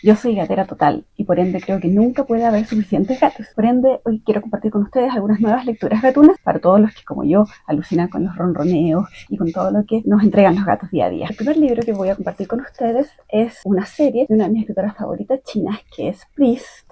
Yo soy gatera total y por ende creo que nunca puede haber suficientes gatos. Por ende, hoy quiero compartir con ustedes algunas nuevas lecturas gatunas para todos los que, como yo, alucinan con los ronroneos y con todo lo que nos entregan los gatos día a día. El primer libro que voy a compartir con ustedes es una serie de una de mis escritoras favoritas chinas, que es Priest.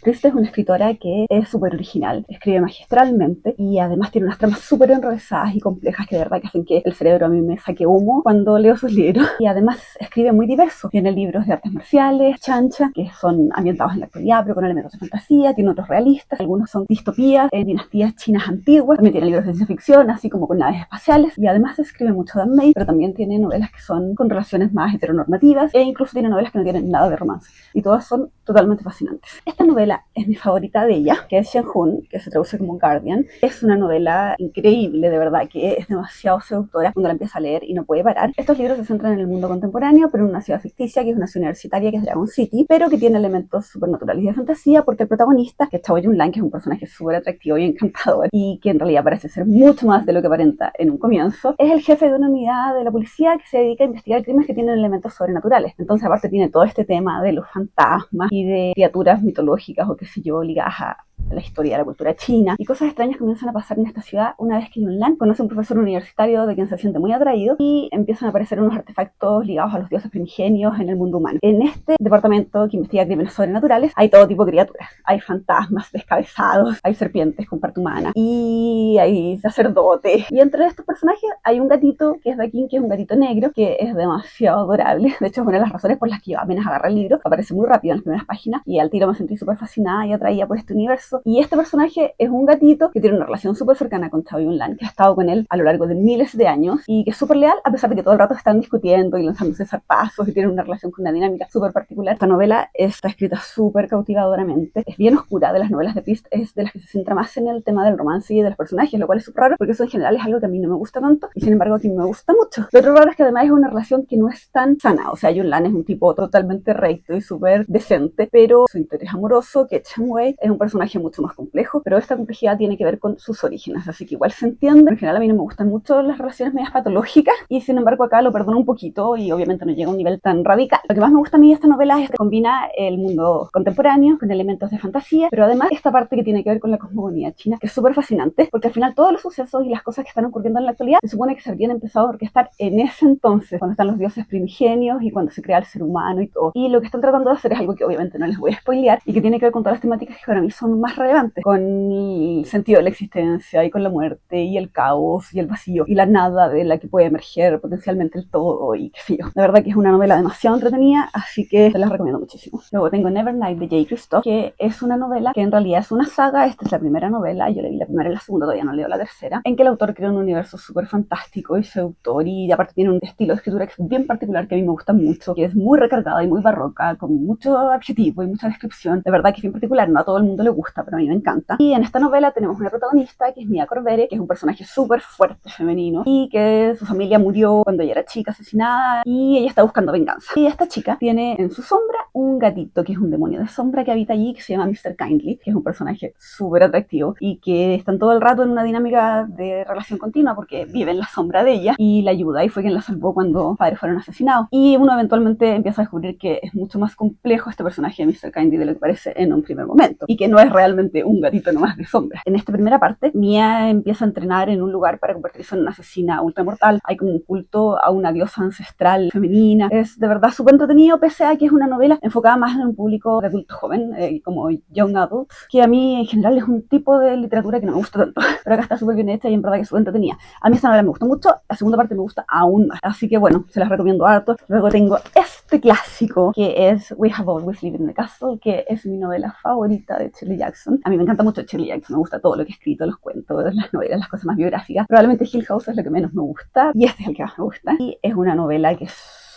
Priest es una escritora que es súper original, escribe magistralmente y además tiene unas tramas súper enrevesadas y complejas que de verdad que hacen que el cerebro a mí me saque humo cuando leo sus libros. Y además escribe muy diverso. Tiene libros de artes marciales, chancha, que son ambientados en la actualidad pero con elementos de fantasía. Tiene otros realistas, algunos son distopías en dinastías chinas antiguas. También tiene libros de ciencia ficción, así como con naves espaciales. Y además escribe mucho Dan Mei, pero también tiene novelas que son con relaciones más heteronormativas e incluso tiene novelas que no tienen nada de romance. Y todas son totalmente fascinantes. Esta novela es mi favorita de ella, que es Shen Hun, que se traduce como Guardian. Es una novela increíble, de verdad, que es demasiado seductora cuando la empieza a leer y no puede parar. Estos libros se centran en el mundo contemporáneo, pero en una ciudad ficticia, que es una ciudad universitaria, que es Dragon City, pero que tiene elementos supernaturales y de fantasía, porque el protagonista, que es Chao Yun-Lan, que es un personaje súper atractivo y encantador, y que en realidad parece ser mucho más de lo que aparenta en un comienzo, es el jefe de una unidad de la policía que se dedica a investigar crímenes que tienen elementos sobrenaturales. Entonces, aparte, tiene todo este tema de los fantasmas y de criaturas mitológicas o qué sé yo, ligadas a la historia de la cultura china, y cosas extrañas comienzan a pasar en esta ciudad una vez que Yun-Lan conoce a un profesor universitario de quien se siente muy atraído y empiezan a aparecer unos artefactos ligados a los dioses primigenios en el mundo humano. En este departamento que investiga crímenes sobrenaturales hay todo tipo de criaturas. Hay fantasmas descabezados, hay serpientes con parte humana y hay sacerdotes. Y entre estos personajes hay un gatito que es Dakin, que es un gatito negro que es demasiado adorable. De hecho, es una de las razones por las que yo apenas agarré el libro. Aparece muy rápido en las primeras páginas y al tiro me sentí súper fascinada y atraída por este universo. Y este personaje es un gatito que tiene una relación súper cercana con Chao Yun-Lan, que ha estado con él a lo largo de miles de años y que es súper leal, a pesar de que todo el rato están discutiendo y lanzándose zarpazos y tienen una relación con una dinámica súper particular. Esta novela está escrita súper cautivadoramente, es bien oscura. De las novelas de Priest es de las que se centra más en el tema del romance y de los personajes, lo cual es súper raro porque eso en general es algo que a mí no me gusta tanto y sin embargo aquí me gusta mucho. Lo otro raro es que además es una relación que no es tan sana. O sea, Yun-Lan es un tipo totalmente recto y súper decente, pero su interés amoroso, que Chang-Wei, es un personaje mucho más complejo, pero esta complejidad tiene que ver con sus orígenes, así que igual se entiende. En general a mí no me gustan mucho las relaciones medias patológicas y sin embargo acá lo perdono un poquito y obviamente no llega a un nivel tan radical. Lo que más me gusta a mí de esta novela es que combina el mundo contemporáneo con elementos de fantasía, pero además esta parte que tiene que ver con la cosmogonía china, que es súper fascinante, porque al final todos los sucesos y las cosas que están ocurriendo en la actualidad se supone que se habrían empezado a orquestar en ese entonces, cuando están los dioses primigenios y cuando se crea el ser humano y todo. Y lo que están tratando de hacer es algo que obviamente no les voy a spoilear y que tiene que ver con todas las temáticas que para mí son más relevantes, con el sentido de la existencia y con la muerte y el caos y el vacío y la nada de la que puede emerger potencialmente el todo y qué sé yo. La verdad que es una novela demasiado entretenida, así que se las recomiendo muchísimo. Luego tengo Nevernight de J. Kristoff, que es una novela que en realidad es una saga. Esta es la primera novela, yo leí la primera y la segunda, todavía no leo la tercera, en que el autor crea un universo súper fantástico y seductor y aparte tiene un estilo de escritura que es bien particular, que a mí me gusta mucho, que es muy recargada y muy barroca, con mucho adjetivo y mucha descripción. De verdad que es bien particular, no a todo el mundo le gusta, pero a mí me encanta. Y en esta novela tenemos una protagonista que es Mia Corbere, que es un personaje súper fuerte femenino y que su familia murió cuando ella era chica, asesinada, y ella está buscando venganza. Y esta chica tiene en su sombra un gatito que es un demonio de sombra que habita allí, que se llama Mr. Kindly, que es un personaje súper atractivo y que están todo el rato en una dinámica de relación continua porque vive en la sombra de ella y la ayuda, y fue quien la salvó cuando los padres fueron asesinados. Y uno eventualmente empieza a descubrir que es mucho más complejo este personaje de Mr. Kindly de lo que parece en un primer momento y que no es realmente un gatito nomás de sombra. En esta primera parte, Mia empieza a entrenar en un lugar para convertirse en una asesina ultramortal. Hay como un culto a una diosa ancestral femenina. Es de verdad súper entretenido, pese a que es una novela enfocada más en un público de adulto joven, como young adult, que a mí en general es un tipo de literatura que no me gusta tanto, pero acá está súper bien hecha y en verdad que es súper entretenida. A mí esta novela me gustó mucho, la segunda parte me gusta aún más, así que bueno, se las recomiendo harto. Luego tengo este clásico que es We Have Always Lived in the Castle, que es mi novela favorita de Shirley Jackson. A mí me encanta mucho Shirley Jackson, me gusta todo lo que he escrito, los cuentos, las novelas, las cosas más biográficas. Probablemente Hill House es lo que menos me gusta y este es el que más me gusta. Y es una novela que es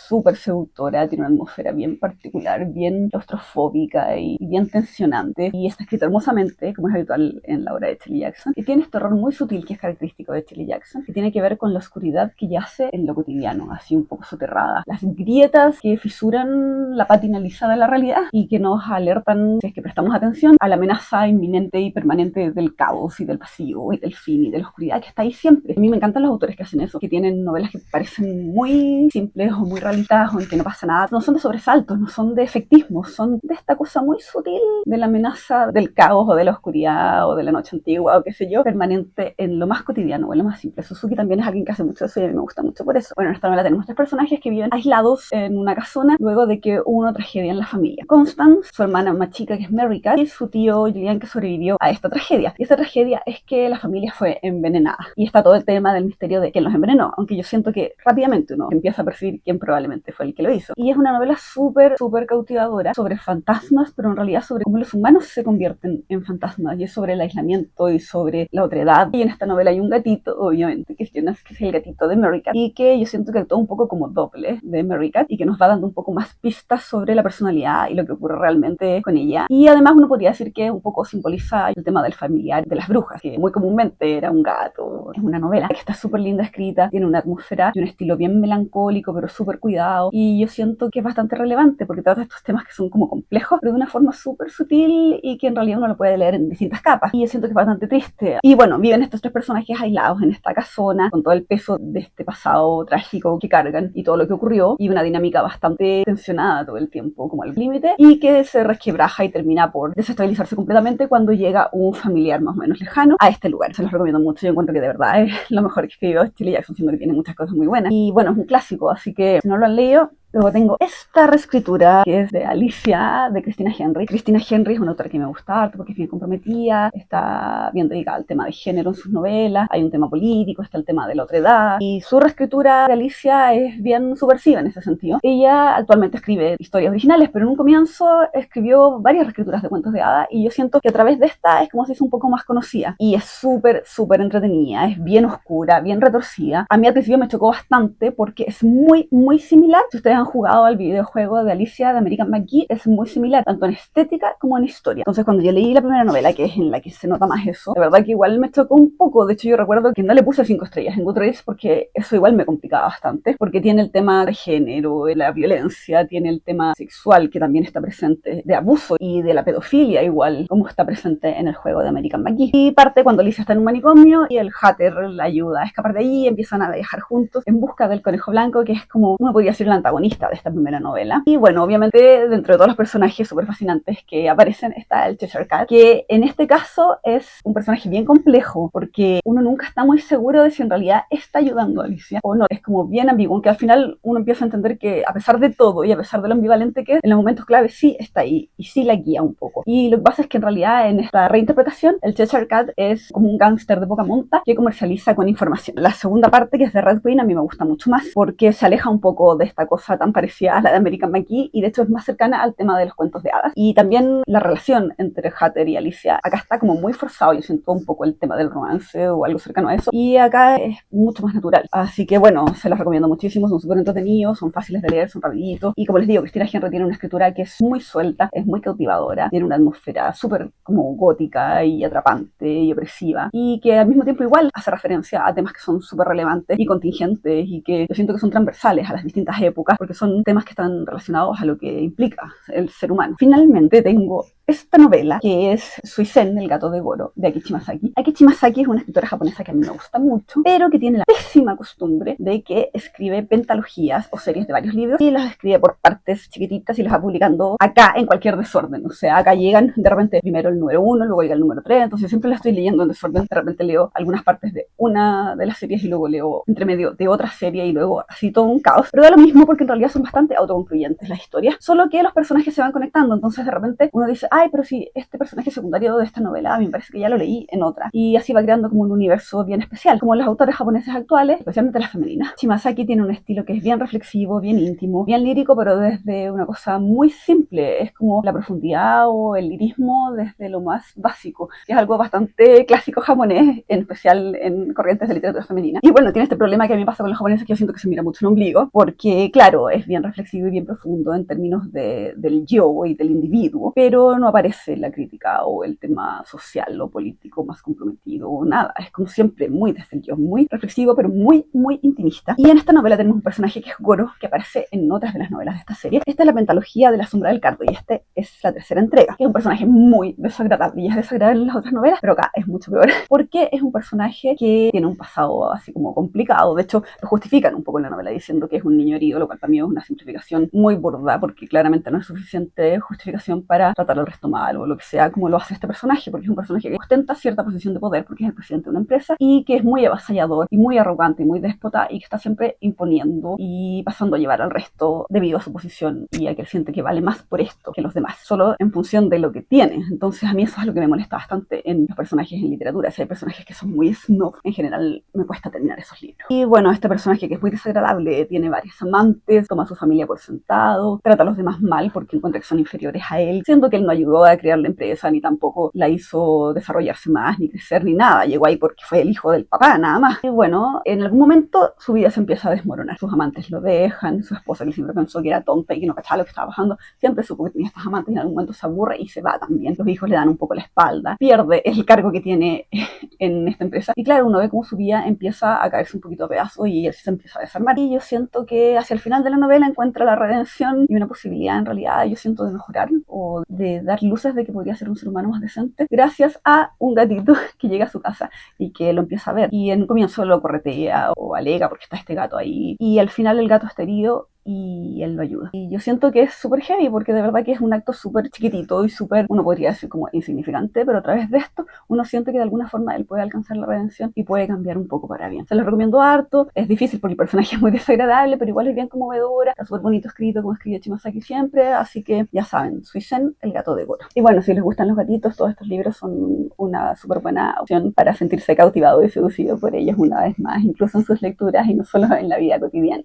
súper seductora, tiene una atmósfera bien particular, bien claustrofóbica y bien tensionante, y está escrita hermosamente, como es habitual en la obra de Shirley Jackson, y tiene este horror muy sutil que es característico de Shirley Jackson, que tiene que ver con la oscuridad que yace en lo cotidiano, así un poco soterrada, las grietas que fisuran la pátina lisa de la realidad y que nos alertan, si es que prestamos atención, a la amenaza inminente y permanente del caos y del vacío y del fin y de la oscuridad que está ahí siempre. A mí me encantan los autores que hacen eso, que tienen novelas que parecen muy simples o muy realistas resueltas o en que no pasa nada, no son de sobresaltos, no son de efectismo, son de esta cosa muy sutil de la amenaza del caos o de la oscuridad o de la noche antigua o qué sé yo, permanente en lo más cotidiano o en lo más simple. Suzuki también es alguien que hace mucho eso y a mí me gusta mucho por eso. Bueno, en esta novela tenemos tres personajes que viven aislados en una casona luego de que hubo una tragedia en la familia. Constance, su hermana más chica que es Mary Cat, y su tío Julian que sobrevivió a esta tragedia. Y esta tragedia es que la familia fue envenenada. Y está todo el tema del misterio de quién los envenenó, aunque yo siento que rápidamente uno empieza a percibir quién probablemente fue el que lo hizo. Y es una novela súper cautivadora sobre fantasmas, pero en realidad sobre cómo los humanos se convierten en fantasmas, y es sobre el aislamiento y sobre la otredad. Y en esta novela hay un gatito, obviamente, que es el gatito de Mary Cat, y que yo siento que actúa un poco como doble de Mary Cat, y que nos va dando un poco más pistas sobre la personalidad y lo que ocurre realmente con ella. Y además uno podría decir que un poco simboliza el tema del familiar de las brujas, que muy comúnmente era un gato. Es una novela que está súper linda escrita, tiene una atmósfera y un estilo bien melancólico, pero súper cuidado, y yo siento que es bastante relevante porque trata estos temas que son como complejos, pero de una forma súper sutil y que en realidad uno lo puede leer en distintas capas. Y yo siento que es bastante triste. Y bueno, viven estos tres personajes aislados en esta casona con todo el peso de este pasado trágico que cargan y todo lo que ocurrió, y una dinámica bastante tensionada todo el tiempo, como al límite, y que se resquebraja y termina por desestabilizarse completamente cuando llega un familiar más o menos lejano a este lugar. Se los recomiendo mucho, yo encuentro que de verdad es lo mejor que escribió Shirley Jackson, siendo que tiene muchas cosas muy buenas. Y bueno, es un clásico, así que si no lo han leído. Luego tengo esta reescritura que es de Alicia, de Christina Henry. Christina Henry es una autora que me gusta harto porque es bien comprometida, está bien dedicada al tema de género en sus novelas, hay un tema político, está el tema de la otredad, y su reescritura de Alicia es bien subversiva en ese sentido. Ella actualmente escribe historias originales, pero en un comienzo escribió varias reescrituras de cuentos de hadas, y yo siento que a través de esta es como si es un poco más conocida, y es súper entretenida, es bien oscura, bien retorcida. A mí al principio me chocó bastante porque es muy similar. Si ustedes han jugado al videojuego de Alicia de American McGee, es muy similar, tanto en estética como en historia. Entonces cuando yo leí la primera novela, que es en la que se nota más eso, de verdad que igual me chocó un poco. De hecho yo recuerdo que no le puse 5 estrellas en Goodreads porque eso igual me complicaba bastante, porque tiene el tema de género, de la violencia, tiene el tema sexual que también está presente, de abuso y de la pedofilia igual, como está presente en el juego de American McGee. Y parte cuando Alicia está en un manicomio y el Hatter la ayuda a escapar de ahí, y empiezan a viajar juntos en busca del conejo blanco, que es como, uno podría decir, el antagonista de esta primera novela. Y bueno, obviamente dentro de todos los personajes súper fascinantes que aparecen está el Cheshire Cat, que en este caso es un personaje bien complejo porque uno nunca está muy seguro de si en realidad está ayudando a Alicia o no. Es como bien ambiguo, aunque al final uno empieza a entender que a pesar de todo y a pesar de lo ambivalente que es, en los momentos clave sí está ahí y sí la guía un poco. Y lo que pasa es que en realidad en esta reinterpretación el Cheshire Cat es como un gángster de poca monta que comercializa con información. La segunda parte, que es de Red Queen, a mí me gusta mucho más porque se aleja un poco de esta cosa tan parecida a la de American McGee, y de hecho es más cercana al tema de los cuentos de hadas. Y también la relación entre Hatter y Alicia acá está como muy forzado, yo siento un poco el tema del romance o algo cercano a eso, y acá es mucho más natural. Así que bueno, se los recomiendo muchísimo, son súper entretenidos, son fáciles de leer, son rapiditos, y como les digo, Christina Henry tiene una escritura que es muy suelta, es muy cautivadora, tiene una atmósfera súper como gótica y atrapante y opresiva, y que al mismo tiempo igual hace referencia a temas que son súper relevantes y contingentes, y que yo siento que son transversales a las distintas épocas, porque son temas que están relacionados a lo que implica el ser humano. Finalmente tengo esta novela, que es Suisen, el gato de Goro, de Akichi Masaki. Akichi Masaki es una escritora japonesa que a mí me gusta mucho, pero que tiene la pésima costumbre de que escribe pentalogías o series de varios libros y las escribe por partes chiquititas y las va publicando acá en cualquier desorden. O sea, acá llegan de repente primero el número 1, luego llega el número 3, entonces siempre la estoy leyendo en desorden. De repente leo algunas partes de una de las series y luego leo entre medio de otra serie y luego así todo un caos. Pero da lo mismo porque en realidad son bastante autoconcluyentes las historias, solo que los personajes se van conectando. Entonces de repente uno dice, ay, pero si este personaje secundario de esta novela a mí me parece que ya lo leí en otra, y así va creando como un universo bien especial, como los autores japoneses actuales, especialmente las femeninas. Chimasaki tiene un estilo que es bien reflexivo, bien íntimo, bien lírico, pero desde una cosa muy simple, es como la profundidad o el lirismo desde lo más básico, que es algo bastante clásico japonés, en especial en corrientes de literatura femenina. Y bueno, tiene este problema que a mí me pasa con los japoneses, que yo siento que se mira mucho el ombligo, porque claro, es bien reflexivo y bien profundo en términos del yo y del individuo, pero no no aparece la crítica o el tema social o político más comprometido o nada. Es como siempre muy desde el yo, muy reflexivo, pero muy, muy intimista. Y en esta novela tenemos un personaje que es Goro, que aparece en otras de las novelas de esta serie. Esta es la pentalogía de la sombra del cardo y este es la tercera entrega, que es un personaje muy desagradable. Y es desagradable en las otras novelas, pero acá es mucho peor, porque es un personaje que tiene un pasado así como complicado. De hecho, lo justifican un poco en la novela diciendo que es un niño herido, lo cual para mí es una simplificación muy burda, porque claramente no es suficiente justificación para tratar al resto mal o lo que sea, como lo hace este personaje, porque es un personaje que ostenta cierta posición de poder, porque es el presidente de una empresa, y que es muy avasallador y muy arrogante y muy déspota, y que está siempre imponiendo y pasando a llevar al resto debido a su posición y a que él siente que vale más por esto que los demás, solo en función de lo que tiene. Entonces a mí eso es lo que me molesta bastante en los personajes en literatura. Si hay personajes que son muy snob, en general me cuesta terminar esos libros. Y bueno, este personaje que es muy desagradable, tiene varios amantes, toma a su familia por sentado, trata a los demás mal porque encuentra que son inferiores a él, siendo que él no ayudó a crear la empresa, ni tampoco la hizo desarrollarse más, ni crecer, ni nada. Llegó ahí porque fue el hijo del papá, nada más. Y bueno, en algún momento su vida se empieza a desmoronar. Sus amantes lo dejan, su esposa, que siempre pensó que era tonta y que no cachaba lo que estaba pasando, siempre supo que tenía estas amantes y en algún momento se aburre y se va también. Los hijos le dan un poco la espalda, pierde el cargo que tiene en esta empresa. Y claro, uno ve cómo su vida empieza a caerse un poquito a pedazos y él se empieza a desarmar. Y yo siento que hacia el final de la novela encuentra la redención y una posibilidad en realidad, yo siento, de mejorar o de dar luces de que podría ser un ser humano más decente gracias a un gatito que llega a su casa y que lo empieza a ver. Y en un comienzo lo corretea o alega porque está este gato ahí. Y al final el gato está herido y él lo ayuda. Y yo siento que es súper heavy porque de verdad que es un acto súper chiquitito y súper, uno podría decir como insignificante, pero a través de esto uno siente que de alguna forma él puede alcanzar la redención y puede cambiar un poco para bien. Se los recomiendo harto, es difícil porque el personaje es muy desagradable, pero igual es bien conmovedora, está súper bonito escrito como escribe Chimasaki siempre, así que ya saben, Suisen, el gato de Goro. Y bueno, si les gustan los gatitos, todos estos libros son una súper buena opción para sentirse cautivado y seducido por ellos una vez más, incluso en sus lecturas y no solo en la vida cotidiana.